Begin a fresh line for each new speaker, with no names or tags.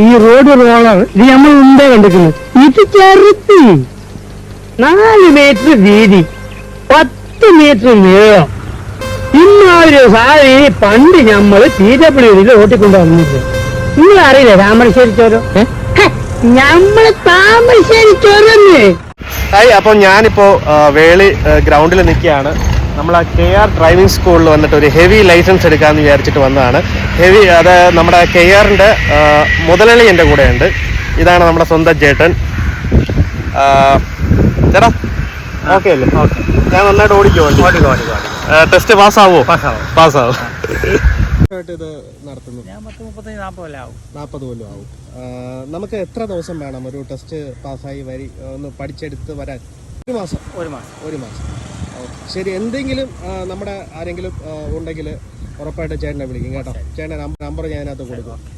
ഈ road roller ഇത് നമ്മൾ മുമ്പേ കണ്ടിരിക്കുന്നു. ഇത് ചെറുത്തി 4 മീറ്റർ വീതി 10 മീറ്റർ നീളം. ഇന്നൊരു സാരി പണ്ട് ഞമ്മള് തീറ്റപ്പിടിയിൽ ഓട്ടിക്കൊണ്ട് വന്നിട്ട് നിങ്ങൾ അറിയില്ലേ താമരശ്ശേരി ചോരം? ഞമ്മള് താമരശ്ശേരി ചോരന്ന്.
ഹായ്, അപ്പോൾ ഞാനിപ്പോ വേളി ഗ്രൗണ്ടിൽ നിൽക്കുകയാണ്. നമ്മൾ KR ഡ്രൈവിംഗ് സ്കൂളിൽ വന്നിട്ട് ഒരു ഹെവി ലൈസൻസ് എടുക്കാമെന്ന് വിചാരിച്ചിട്ട് വന്നതാണ്. ഹെവി അത് നമ്മുടെ KRന്റെ മുതലാളി എൻ്റെ കൂടെ ഉണ്ട്. ഇതാണ് നമ്മുടെ സ്വന്തം ചേട്ടൻ. ചേട്ടാ ഓക്കെ അല്ലേ? ഓക്കെ, ഞാൻ നന്നായിട്ട് ഓടിക്കുമോ? ടെസ്റ്റ് പാസ്സാവോ? പാസ്സാവും. ഇത് നടത്തുന്നു 40 കൊല്ലം ആവും. നമുക്ക് എത്ര ദിവസം വേണം ഒരു ടെസ്റ്റ് പാസ്സായി ഒന്ന് പഠിച്ചെടുത്ത് വരാൻ? ഒരു മാസം. ശരി, എന്തെങ്കിലും നമ്മുടെ ആരെങ്കിലും ഉണ്ടെങ്കിൽ ഉറപ്പായിട്ട് ചേട്ടനെ വിളിക്കും കേട്ടോ. ചേട്ടൻ്റെ നമ്പർ ഞാൻ അതിനകത്ത് കൊടുക്കും.